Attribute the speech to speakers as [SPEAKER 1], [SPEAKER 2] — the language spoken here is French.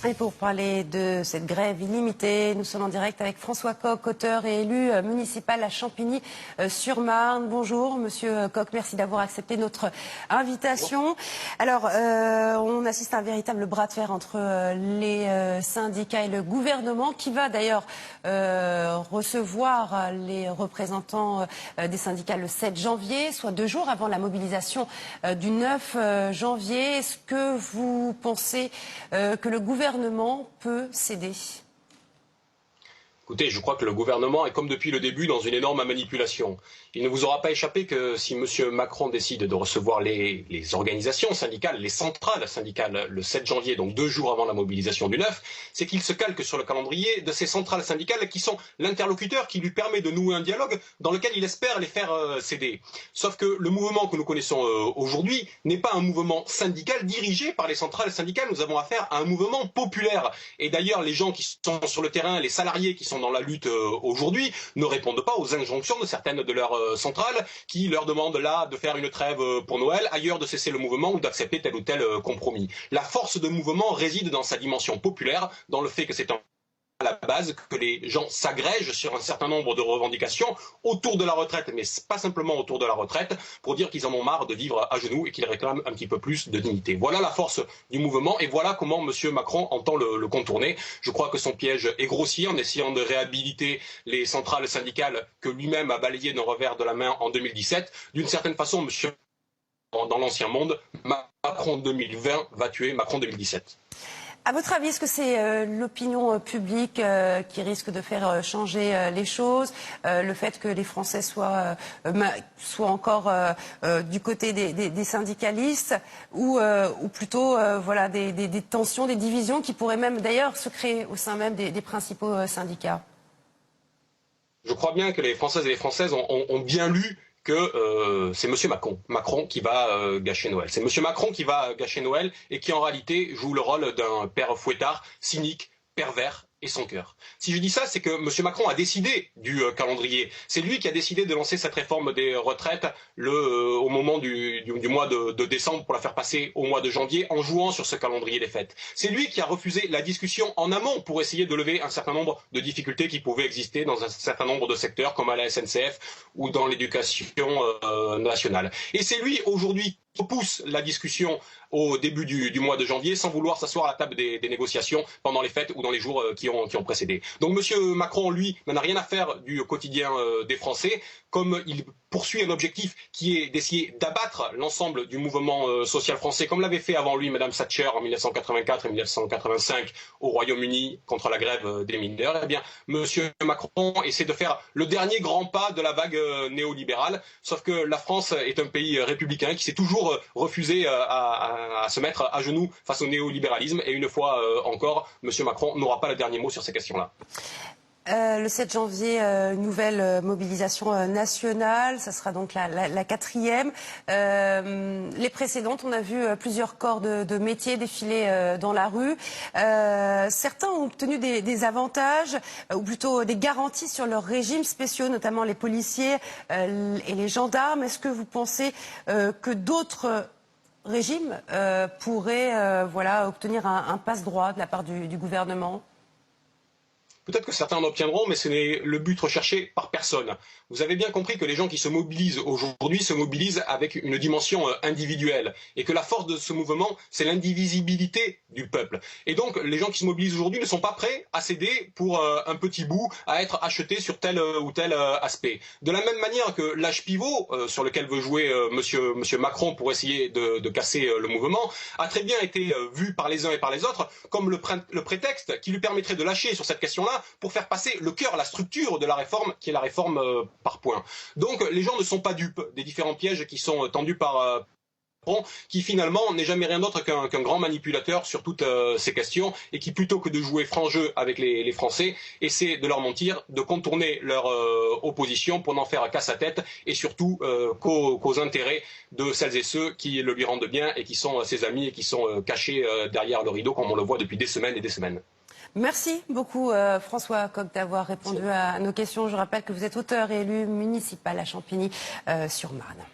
[SPEAKER 1] Et pour parler de cette grève illimitée, nous sommes en direct avec François Coq, auteur et élu municipal à Champigny-sur-Marne. Bonjour Monsieur Coq, merci d'avoir accepté notre invitation. Alors, on assiste à un véritable bras de fer entre les syndicats et le gouvernement, qui va d'ailleurs recevoir les représentants des syndicats le 7 janvier, soit 2 jours avant la mobilisation du 9 janvier. Est-ce que vous pensez que le gouvernement peut céder?
[SPEAKER 2] Écoutez, je crois que le gouvernement est, comme depuis le début, dans une énorme manipulation. Il ne vous aura pas échappé que si M. Macron décide de recevoir les organisations syndicales, les centrales syndicales, le 7 janvier, donc 2 jours avant la mobilisation du 9, c'est qu'il se calque sur le calendrier de ces centrales syndicales qui sont l'interlocuteur qui lui permet de nouer un dialogue dans lequel il espère les faire céder. Sauf que le mouvement que nous connaissons aujourd'hui n'est pas un mouvement syndical dirigé par les centrales syndicales. Nous avons affaire à un mouvement populaire. Et d'ailleurs, les gens qui sont sur le terrain, les salariés qui sont dans la lutte aujourd'hui, ne répondent pas aux injonctions de certaines de leurs centrales qui leur demandent là de faire une trêve pour Noël, ailleurs de cesser le mouvement ou d'accepter tel ou tel compromis. La force de mouvement réside dans sa dimension populaire, dans le fait que c'est à la base que les gens s'agrègent sur un certain nombre de revendications autour de la retraite, mais pas simplement autour de la retraite, pour dire qu'ils en ont marre de vivre à genoux et qu'ils réclament un petit peu plus de dignité. Voilà la force du mouvement et voilà comment M. Macron entend le contourner. Je crois que son piège est grossier en essayant de réhabiliter les centrales syndicales que lui-même a balayées d'un revers de la main en 2017. D'une certaine façon, M. dans l'ancien monde, Macron 2020 va tuer Macron 2017.
[SPEAKER 1] À votre avis, est-ce que c'est l'opinion publique qui risque de faire changer les choses, le fait que les Français soient encore du côté des syndicalistes, ou plutôt voilà, des tensions, des divisions qui pourraient même d'ailleurs se créer au sein même des principaux syndicats?
[SPEAKER 2] Je crois bien que les Françaises et les Françaises ont bien lu que c'est M. Macron qui va gâcher Noël. C'est M. Macron qui va gâcher Noël et qui en réalité joue le rôle d'un père fouettard, cynique, pervers et sans cœur. Si je dis ça, c'est que M. Macron a décidé du calendrier. C'est lui qui a décidé de lancer cette réforme des retraites au moment du mois de décembre pour la faire passer au mois de janvier en jouant sur ce calendrier des fêtes. C'est lui qui a refusé la discussion en amont pour essayer de lever un certain nombre de difficultés qui pouvaient exister dans un certain nombre de secteurs comme à la SNCF ou dans l'éducation nationale. Et c'est lui aujourd'hui qui repousse la discussion au début du mois de janvier sans vouloir s'asseoir à la table des négociations pendant les fêtes ou dans les jours qui ont précédé. Donc M. Macron, lui, n'en a rien à faire du quotidien des Français, comme il poursuit un objectif qui est d'essayer d'abattre l'ensemble du mouvement social français, comme l'avait fait avant lui Mme Thatcher en 1984 et 1985 au Royaume-Uni contre la grève des mineurs. Eh bien, M. Macron essaie de faire le dernier grand pas de la vague néolibérale, sauf que la France est un pays républicain qui s'est toujours refusé à se mettre à genoux face au néolibéralisme, et une fois encore, M. Macron n'aura pas le dernier mot sur ces questions-là.
[SPEAKER 1] Le 7 janvier, une nouvelle mobilisation nationale, ça sera donc la 4e. Les précédentes, on a vu plusieurs corps de métiers défiler dans la rue. Certains ont obtenu des avantages, ou plutôt des garanties sur leurs régimes spéciaux, notamment les policiers et les gendarmes. Est-ce que vous pensez que d'autres régimes pourraient voilà, obtenir un passe-droit de la part du gouvernement ?
[SPEAKER 2] Peut-être que certains en obtiendront, mais ce n'est le but recherché par personne. Vous avez bien compris que les gens qui se mobilisent aujourd'hui se mobilisent avec une dimension individuelle, et que la force de ce mouvement, c'est l'indivisibilité du peuple. Et donc, les gens qui se mobilisent aujourd'hui ne sont pas prêts à céder pour un petit bout, à être achetés sur tel ou tel aspect. De la même manière que l'âge pivot, sur lequel veut jouer monsieur Macron pour essayer de casser le mouvement, a très bien été vu par les uns et par les autres comme le prétexte qui lui permettrait de lâcher sur cette question-là pour faire passer le cœur, la structure de la réforme, qui est la réforme par points. Donc les gens ne sont pas dupes des différents pièges qui sont tendus par Macron, qui finalement n'est jamais rien d'autre qu'un grand manipulateur sur toutes ces questions, et qui, plutôt que de jouer franc jeu avec les Français, essaie de leur mentir, de contourner leur opposition pour n'en faire qu'à sa tête, et surtout qu'aux intérêts de celles et ceux qui le lui rendent bien et qui sont ses amis et qui sont cachés derrière le rideau, comme on le voit depuis des semaines et des semaines.
[SPEAKER 1] Merci beaucoup François Coq d'avoir répondu à nos questions. Je rappelle que vous êtes auteur et élu municipal à Champigny-sur-Marne.